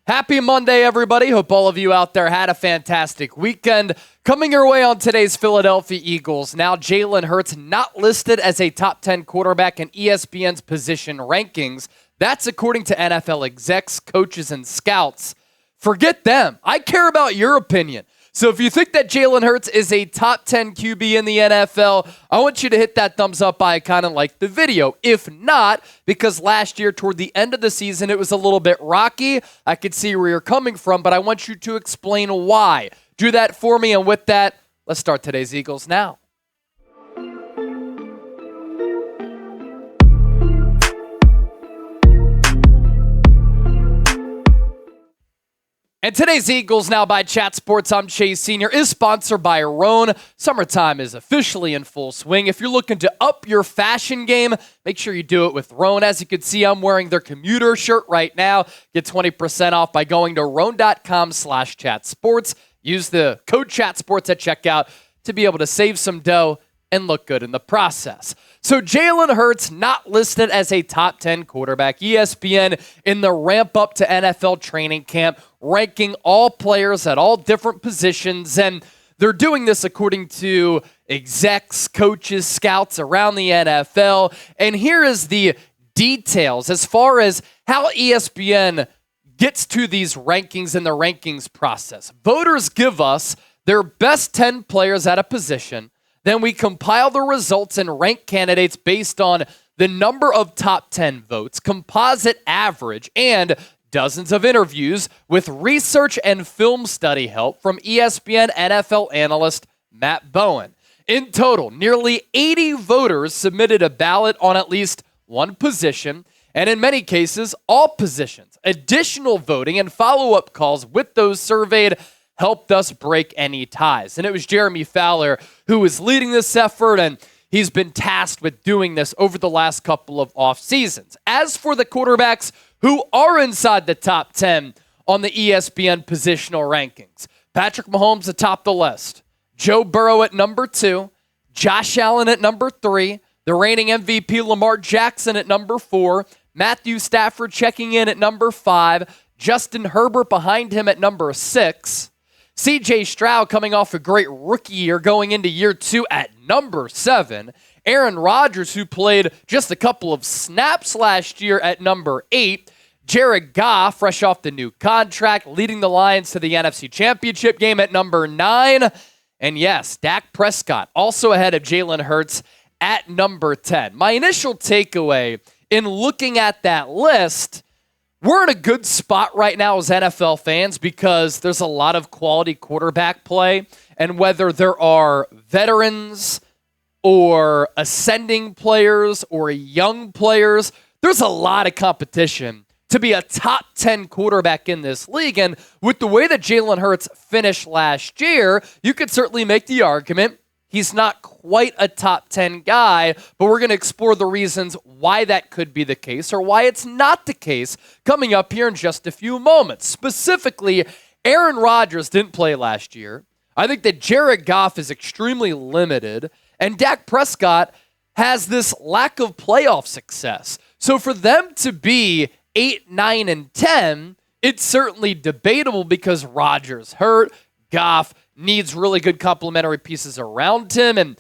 Happy Monday, everybody. Hope all of you out there had a fantastic weekend. Coming your way on today's Philadelphia Eagles. Now, Jalen Hurts not listed as a top 10 quarterback in ESPN's position rankings. That's according to NFL execs, coaches, and scouts. Forget them. I care about your opinion. So if you think that Jalen Hurts is a top 10 QB in the NFL, I want you to hit that thumbs up icon and like the video. If not, because last year toward the end of the season, it was a little bit rocky. I could see where you're coming from, but I want you to explain why. Do that for me, and with that, let's start today's Eagles now. And today's Eagles Now by Chat Sports, I'm Chase Sr., is sponsored by Roan. Summertime is officially in full swing. If you're looking to up your fashion game, make sure you do it with Roan. As you can see, I'm wearing their commuter shirt right now. Get 20% off by going to roan.com/chatsports. Use the code ChatSports at checkout to be able to save some dough and look good in the process. So Jalen Hurts not listed as a top 10 quarterback. ESPN in the ramp up to NFL training camp, ranking all players at all different positions. And they're doing this according to execs, coaches, scouts around the NFL. And here is the details as far as how ESPN gets to these rankings and the rankings process. Voters give us their best 10 players at a position. Then we compile the results and rank candidates based on the number of top 10 votes, composite average, and dozens of interviews with research and film study help from ESPN NFL analyst Matt Bowen. In total, nearly 80 voters submitted a ballot on at least one position, and in many cases, all positions. Additional voting and follow-up calls with those surveyed helped us break any ties. And it was Jeremy Fowler who was leading this effort, and he's been tasked with doing this over the last couple of off seasons. As for the quarterbacks who are inside the top 10 on the ESPN positional rankings, Patrick Mahomes atop the list, Joe Burrow at number 2, Josh Allen at number 3, the reigning MVP Lamar Jackson at number 4, Matthew Stafford checking in at number 5, Justin Herbert behind him at number 6, C.J. Stroud coming off a great rookie year going into year 2 at number 7. Aaron Rodgers, who played just a couple of snaps last year at number 8. Jared Goff, fresh off the new contract, leading the Lions to the NFC Championship game at number 9. And yes, Dak Prescott, also ahead of Jalen Hurts at number 10. My initial takeaway in looking at that list, we're in a good spot right now as NFL fans because there's a lot of quality quarterback play, and whether there are veterans or ascending players or young players, there's a lot of competition to be a top 10 quarterback in this league. And with the way that Jalen Hurts finished last year, you could certainly make the argument he's not quite a top 10 guy, but we're going to explore the reasons why that could be the case or why it's not the case coming up here in just a few moments. Specifically, Aaron Rodgers didn't play last year. I think that Jared Goff is extremely limited, and Dak Prescott has this lack of playoff success. So for them to be 8, 9, and 10, it's certainly debatable because Rodgers hurt, Goff needs really good complementary pieces around him, and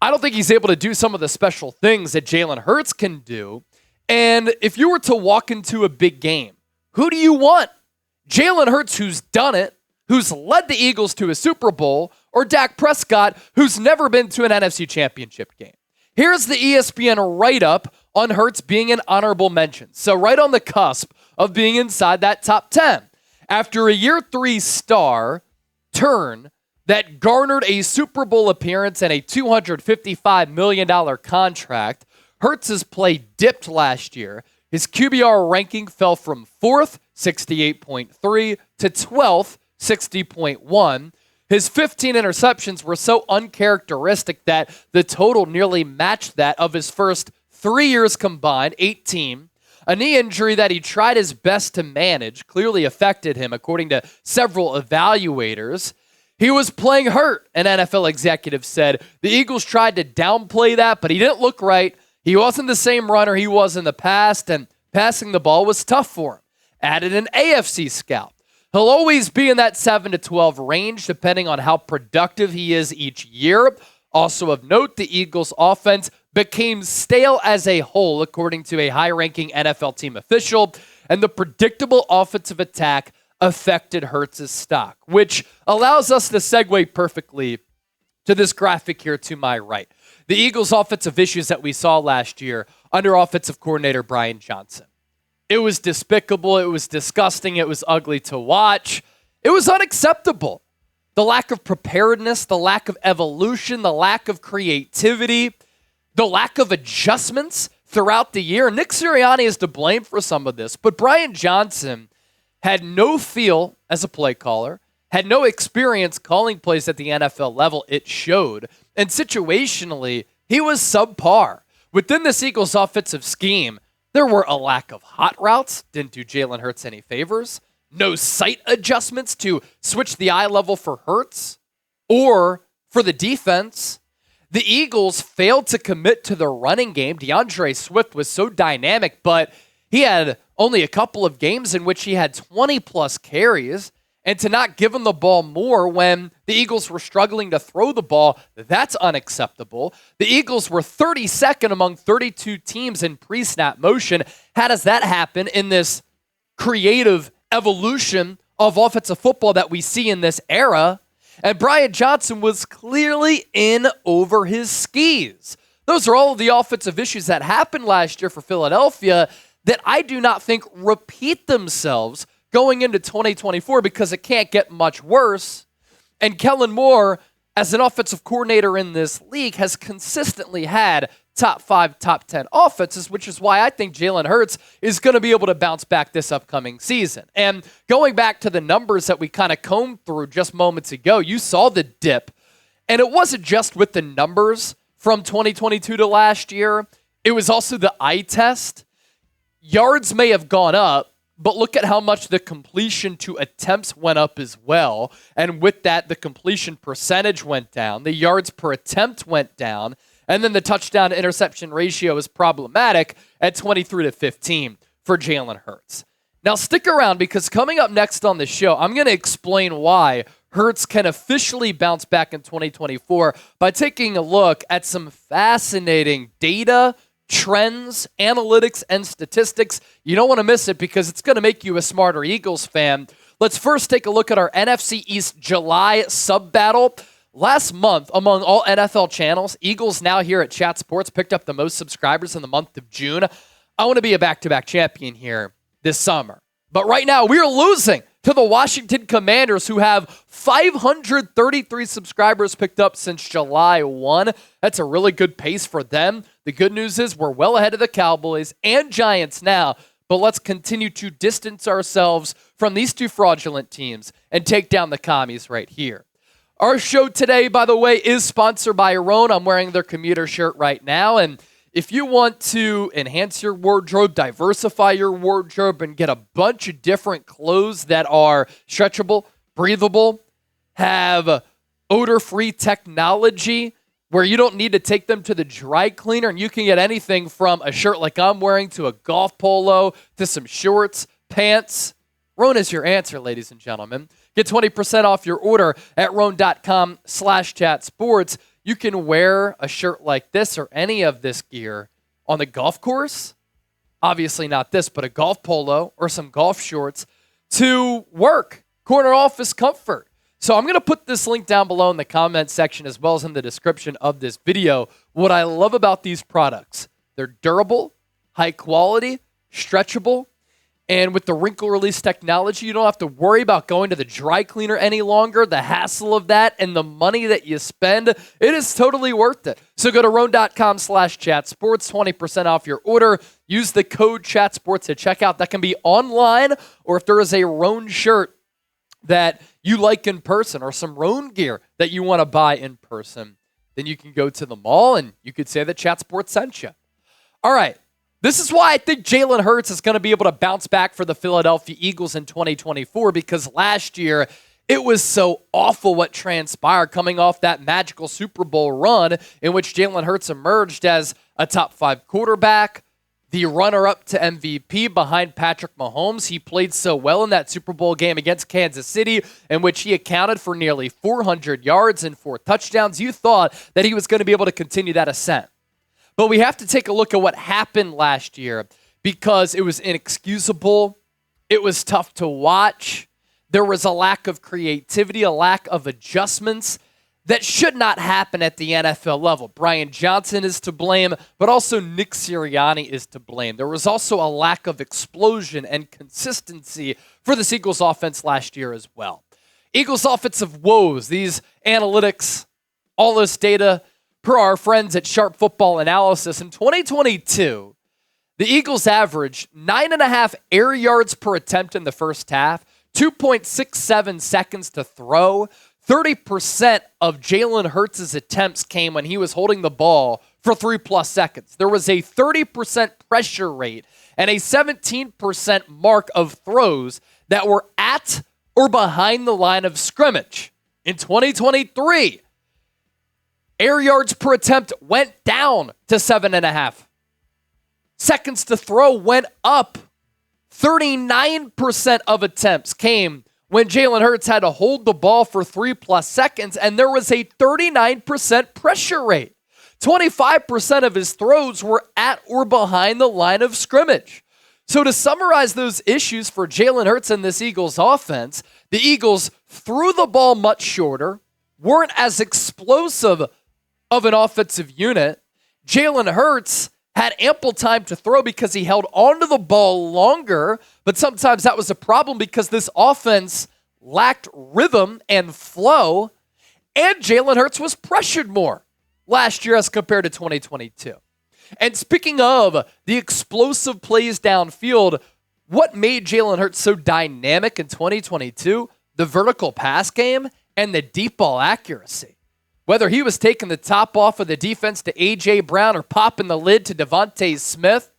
I don't think he's able to do some of the special things that Jalen Hurts can do. And if you were to walk into a big game, who do you want? Jalen Hurts, who's done it, who's led the Eagles to a Super Bowl, or Dak Prescott, who's never been to an NFC Championship game? Here's the ESPN write-up on Hurts being an honorable mention. So right on the cusp of being inside that top 10. After a year 3 star turn that garnered a Super Bowl appearance and a $255 million contract, Hurts' play dipped last year. His QBR ranking fell from 4th, 68.3, to 12th, 60.1. His 15 interceptions were so uncharacteristic that the total nearly matched that of his first 3 years combined, 18. A knee injury that he tried his best to manage clearly affected him, according to several evaluators. He was playing hurt, an NFL executive said. The Eagles tried to downplay that, but he didn't look right. He wasn't the same runner he was in the past, and passing the ball was tough for him. added an AFC scout. He'll always be in that 7 to 12 range, depending on how productive he is each year. Also of note, the Eagles' offense became stale as a whole, according to a high-ranking NFL team official, and the predictable offensive attack affected Hurts' stock, which allows us to segue perfectly to this graphic here to my right. The Eagles' offensive issues that we saw last year under offensive coordinator Brian Johnson. It was despicable. It was disgusting. It was ugly to watch. It was unacceptable. The lack of preparedness, the lack of evolution, the lack of creativity, the lack of adjustments throughout the year. Nick Sirianni is to blame for some of this, but Brian Johnson had no feel as a play caller, had no experience calling plays at the NFL level. It showed. And situationally, he was subpar. Within this Eagles offensive scheme, there were a lack of hot routes, didn't do Jalen Hurts any favors, no sight adjustments to switch the eye level for Hurts or for the defense. The Eagles failed to commit to the running game. DeAndre Swift was so dynamic, but he had only a couple of games in which he had 20-plus carries. And to not give him the ball more when the Eagles were struggling to throw the ball, that's unacceptable. The Eagles were 32nd among 32 teams in pre-snap motion. How does that happen in this creative evolution of offensive football that we see in this era? And Brian Johnson was clearly in over his skis. Those are all of the offensive issues that happened last year for Philadelphia that I do not think repeat themselves going into 2024 because it can't get much worse. And Kellen Moore, as an offensive coordinator in this league, has consistently had top 5, top 10 offenses, which is why I think Jalen Hurts is going to be able to bounce back this upcoming season. And going back to the numbers that we kind of combed through just moments ago, you saw the dip. And it wasn't just with the numbers from 2022 to last year. It was also the eye test. Yards may have gone up, but look at how much the completion to attempts went up as well. And with that, the completion percentage went down. The yards per attempt went down. And then the touchdown to interception ratio is problematic at 23 to 15 for Jalen Hurts. Now stick around because coming up next on the show, I'm going to explain why Hurts can officially bounce back in 2024 by taking a look at some fascinating data, trends, analytics, and statistics. You don't want to miss it because it's going to make you a smarter Eagles fan. Let's first take a look at our NFC East July sub-battle. Last month, among all NFL channels, Eagles Now here at Chat Sports picked up the most subscribers in the month of June. I want to be a back-to-back champion here this summer. But right now, we're losing to the Washington Commanders, who have 533 subscribers picked up since July 1. That's a really good pace for them. The good news is we're well ahead of the Cowboys and Giants now, but let's continue to distance ourselves from these two fraudulent teams and take down the commies right here. Our show today, by the way, is sponsored by Roan. I'm wearing their commuter shirt right now, and if you want to enhance your wardrobe, diversify your wardrobe, and get a bunch of different clothes that are stretchable, breathable, have odor-free technology where you don't need to take them to the dry cleaner, and you can get anything from a shirt like I'm wearing to a golf polo to some shorts, pants. Roan is your answer, ladies and gentlemen. Get 20% off your order at roan.com/chatsports. You can wear a shirt like this or any of this gear on the golf course. Obviously not this, but a golf polo or some golf shorts to work, corner office comfort. So I'm going to put this link down below in the comment section as well as in the description of this video. What I love about these products, they're durable, high quality, stretchable, and with the wrinkle release technology, you don't have to worry about going to the dry cleaner any longer, the hassle of that, and the money that you spend. It is totally worth it. So go to roan.com/chatsports, 20% off your order. Use the code chatsports at checkout. That can be online, or if there is a Roan shirt that you like in person or some Roan gear that you want to buy in person, then you can go to the mall and you could say that Chat Sports sent you. All right. This is why I think Jalen Hurts is going to be able to bounce back for the Philadelphia Eagles in 2024, because last year it was so awful what transpired coming off that magical Super Bowl run in which Jalen Hurts emerged as a top 5 quarterback, the runner-up to MVP behind Patrick Mahomes. He played so well in that Super Bowl game against Kansas City, in which he accounted for nearly 400 yards and 4 touchdowns. You thought that he was going to be able to continue that ascent. But we have to take a look at what happened last year because it was inexcusable. It was tough to watch. There was a lack of creativity, a lack of adjustments that should not happen at the NFL level. Brian Johnson is to blame, but also Nick Sirianni is to blame. There was also a lack of explosion and consistency for this Eagles offense last year as well. Eagles offensive woes, these analytics, all this data, per our friends at Sharp Football Analysis, in 2022, the Eagles averaged 9.5 air yards per attempt in the first half, 2.67 seconds to throw. 30% of Jalen Hurts' attempts came when he was holding the ball for 3+ seconds. There was a 30% pressure rate and a 17% mark of throws that were at or behind the line of scrimmage. In 2023, air yards per attempt went down to 7.5. Seconds to throw went up. 39% of attempts came when Jalen Hurts had to hold the ball for 3+ seconds, and there was a 39% pressure rate. 25% of his throws were at or behind the line of scrimmage. So to summarize those issues for Jalen Hurts and this Eagles offense, the Eagles threw the ball much shorter, weren't as explosive of an offensive unit. Jalen Hurts had ample time to throw because he held onto the ball longer, but sometimes that was a problem because this offense lacked rhythm and flow, and Jalen Hurts was pressured more last year as compared to 2022. And speaking of the explosive plays downfield, what made Jalen Hurts so dynamic in 2022? The vertical pass game and the deep ball accuracy. Whether he was taking the top off of the defense to A.J. Brown or popping the lid to Devontae Smith,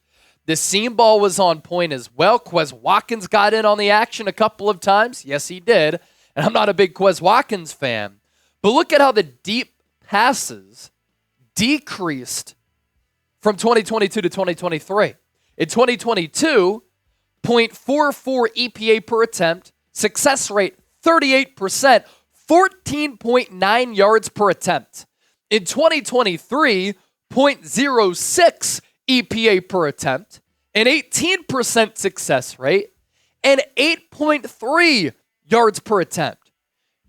the seam ball was on point as well. Quez Watkins got in on the action a couple of times. Yes, he did. And I'm not a big Quez Watkins fan. But look at how the deep passes decreased from 2022 to 2023. In 2022, 0.44 EPA per attempt, success rate 38%, 14.9 yards per attempt. In 2023, 0.06 EPA per attempt, an 18% success rate, and 8.3 yards per attempt.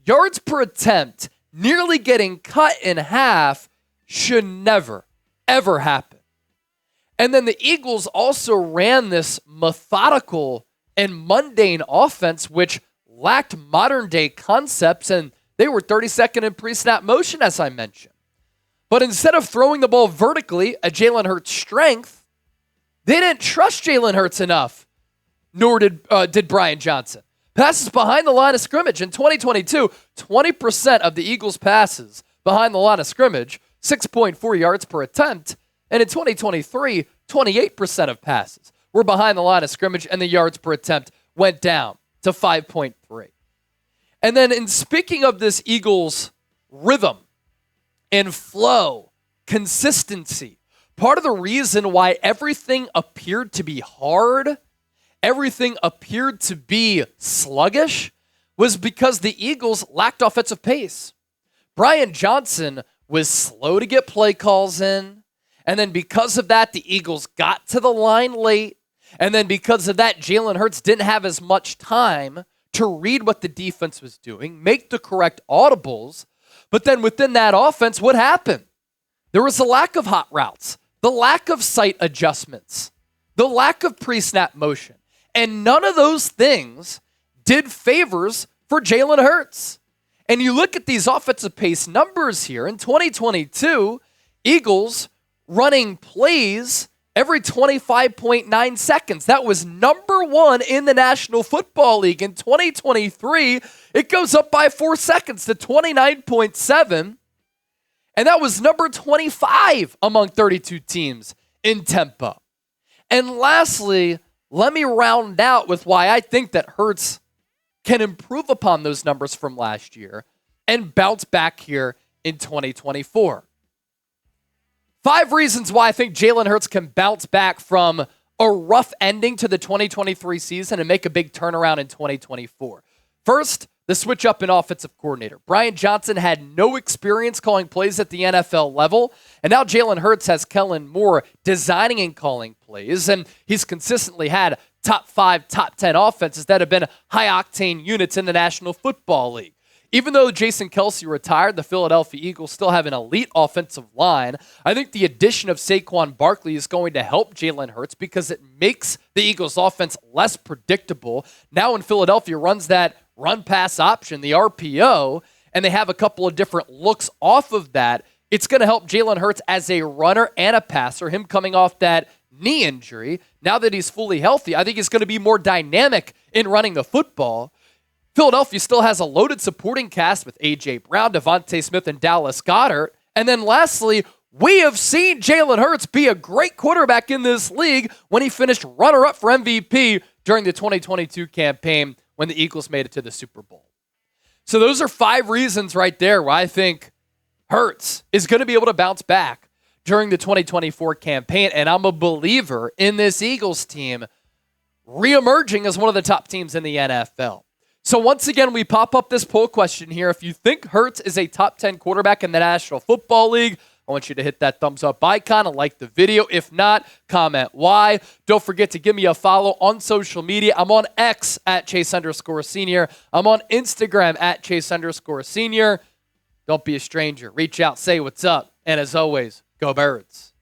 Yards per attempt nearly getting cut in half should never, ever happen. And then the Eagles also ran this methodical and mundane offense, which lacked modern-day concepts, and they were 32nd in pre-snap motion, as I mentioned. But instead of throwing the ball vertically, a Jalen Hurts strength, they didn't trust Jalen Hurts enough, nor did Brian Johnson. Passes behind the line of scrimmage. In 2022, 20% of the Eagles' passes behind the line of scrimmage, 6.4 yards per attempt. And in 2023, 28% of passes were behind the line of scrimmage, and the yards per attempt went down to 5.3. And then in speaking of this Eagles rhythm and flow, consistency, part of the reason why everything appeared to be hard, everything appeared to be sluggish, was because the Eagles lacked offensive pace. Brian Johnson was slow to get play calls in, and then because of that, the Eagles got to the line late. And then because of that, Jalen Hurts didn't have as much time to read what the defense was doing, make the correct audibles. But then within that offense, what happened? There was a lack of hot routes, the lack of sight adjustments, the lack of pre-snap motion. And none of those things did favors for Jalen Hurts. And you look at these offensive pace numbers here. In 2022, Eagles running plays every 25.9 seconds. That was number one in the National Football League. In 2023, it goes up by 4 seconds to 29.7. And that was number 25 among 32 teams in tempo. And lastly, let me round out with why I think that Hurts can improve upon those numbers from last year and bounce back here in 2024. 5 reasons why I think Jalen Hurts can bounce back from a rough ending to the 2023 season and make a big turnaround in 2024. First, the switch up in offensive coordinator. Brian Johnson had no experience calling plays at the NFL level, and now Jalen Hurts has Kellen Moore designing and calling plays, and he's consistently had top 5, top 10 offenses that have been high-octane units in the National Football League. Even though Jason Kelce retired, the Philadelphia Eagles still have an elite offensive line. I think the addition of Saquon Barkley is going to help Jalen Hurts because it makes the Eagles' offense less predictable. Now when Philadelphia runs that run-pass option, the RPO, and they have a couple of different looks off of that, it's going to help Jalen Hurts as a runner and a passer, him coming off that knee injury. Now that he's fully healthy, I think he's going to be more dynamic in running the football. Philadelphia still has a loaded supporting cast with A.J. Brown, Devontae Smith, and Dallas Goedert. And then lastly, we have seen Jalen Hurts be a great quarterback in this league when he finished runner-up for MVP during the 2022 campaign when the Eagles made it to the Super Bowl. So those are 5 reasons right there why I think Hurts is going to be able to bounce back during the 2024 campaign. And I'm a believer in this Eagles team reemerging as one of the top teams in the NFL. So once again, we pop up this poll question here. If you think Hurts is a top 10 quarterback in the National Football League, I want you to hit that thumbs up icon and like the video. If not, comment why. Don't forget to give me a follow on social media. I'm on X at Chase_Senior. I'm on Instagram at Chase_Senior. Don't be a stranger. Reach out, say what's up. And as always, go Birds.